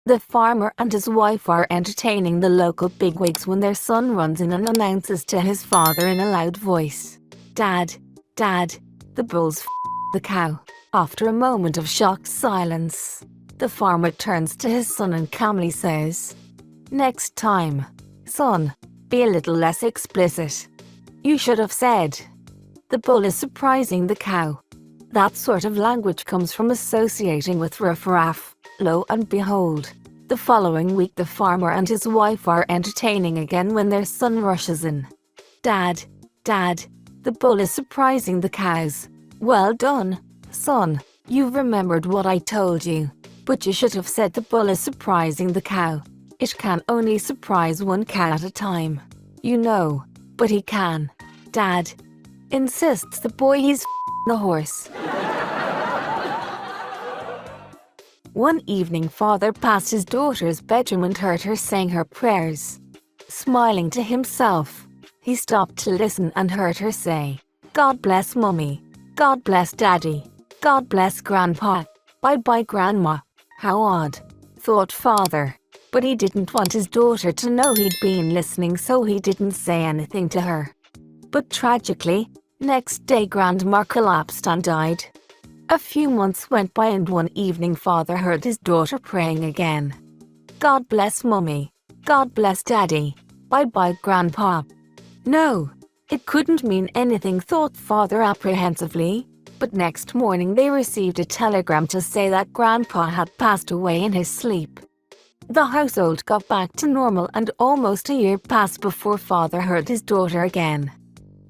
The farmer and his wife are entertaining the local bigwigs when their son runs in and announces to his father in a loud voice, "Dad, Dad, the bull's the cow." After a moment of shocked silence, the farmer turns to his son and calmly says, "Next time, son, be a little less explicit. You should have said, 'The bull is surprising the cow.'" That sort of language comes from associating with riff-raff. Lo and behold, the following week the farmer and his wife are entertaining again when their son rushes in. "Dad, Dad, the bull is surprising the cows." "Well done, son, you've remembered what I told you, but you should have said the bull is surprising the cow. It can only surprise one cow at a time, you know, but he can, Dad," insists the boy. He's the horse. One evening, father passed his daughter's bedroom and heard her saying her prayers. Smiling to himself, he stopped to listen and heard her say, "God bless Mummy, God bless Daddy, God bless Grandpa, bye-bye Grandma." How odd, thought father, but he didn't want his daughter to know he'd been listening, so he didn't say anything to her. But tragically, next day Grandma collapsed and died. A few months went by and one evening father heard his daughter praying again. "God bless Mummy, God bless Daddy, bye-bye Grandpa." No, it couldn't mean anything, thought father apprehensively, but next morning they received a telegram to say that Grandpa had passed away in his sleep. The household got back to normal and almost a year passed before father heard his daughter again.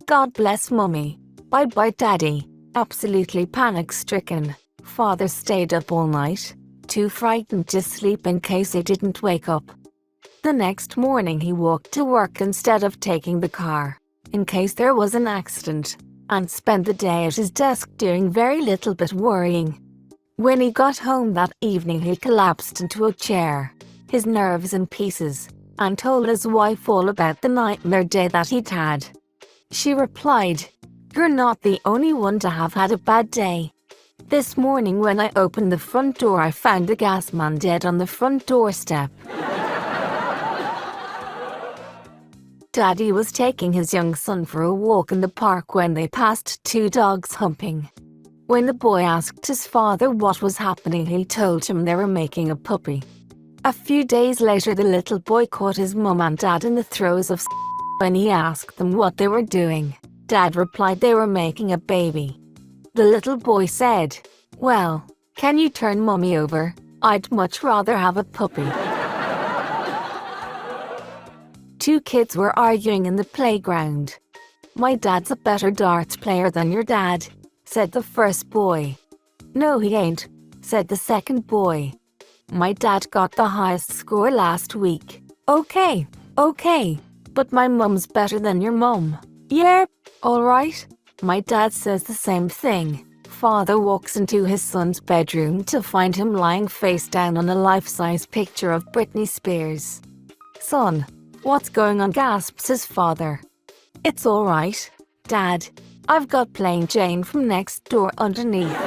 "God bless Mummy, bye-bye Daddy." Absolutely panic-stricken, father stayed up all night, too frightened to sleep in case he didn't wake up. The next morning he walked to work instead of taking the car, in case there was an accident, and spent the day at his desk doing very little but worrying. When he got home that evening he collapsed into a chair, his nerves in pieces, and told his wife all about the nightmare day that he'd had. She replied, "You're not the only one to have had a bad day. This morning when I opened the front door I found the gas man dead on the front doorstep." Daddy was taking his young son for a walk in the park when they passed two dogs humping. When the boy asked his father what was happening, he told him they were making a puppy. A few days later the little boy caught his mum and dad in the throes of when he asked them what they were doing. Dad replied they were making a baby. The little boy said, "Well, can you turn Mummy over? I'd much rather have a puppy." Two kids were arguing in the playground. "My dad's a better darts player than your dad," said the first boy. "No he ain't," said the second boy. "My dad got the highest score last week." Okay, but my mum's better than your mum." "Yeah, alright." My dad says the same thing. Father walks into his son's bedroom to find him lying face down on a life-size picture of Britney Spears. "Son, what's going on?" gasps his father. "It's alright, Dad. I've got Plain Jane from next door underneath."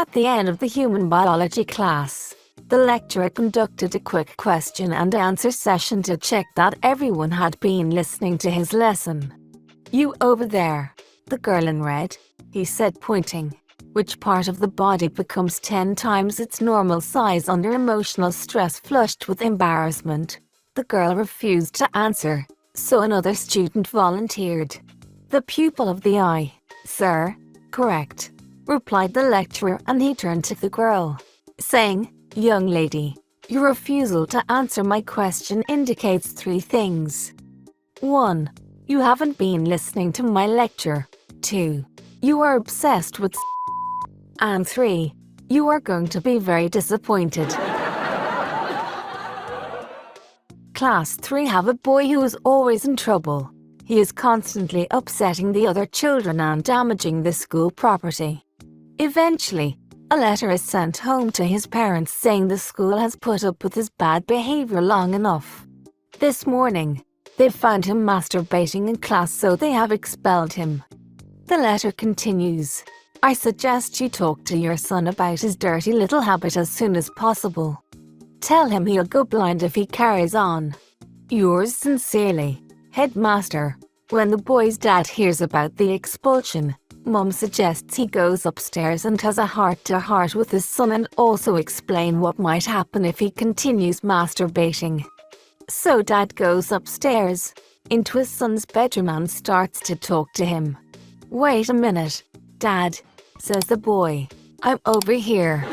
At the end of the human biology class, the lecturer conducted a quick question and answer session to check that everyone had been listening to his lesson. "You over there, the girl in red," he said, pointing. "Which part of the body becomes 10 times its normal size under emotional stress, flushed with embarrassment?" The girl refused to answer, so another student volunteered. "The pupil of the eye, sir." "Correct," replied the lecturer, and he turned to the girl, saying, "Young lady, your refusal to answer my question indicates 3 things. 1. You haven't been listening to my lecture. 2. You are obsessed with and 3. You are going to be very disappointed." Class 3 have a boy who is always in trouble. He is constantly upsetting the other children and damaging the school property. Eventually, a letter is sent home to his parents saying the school has put up with his bad behavior long enough. This morning, they found him masturbating in class, so they have expelled him. The letter continues, I suggest you talk to your son about his dirty little habit as soon as possible. Tell him he'll go blind if he carries on. Yours sincerely, Headmaster. When the boy's dad hears about the expulsion, Mum suggests he goes upstairs and has a heart-to-heart with his son and also explain what might happen if he continues masturbating. So Dad goes upstairs, into his son's bedroom and starts to talk to him. "Wait a minute, Dad," says the boy. "I'm over here."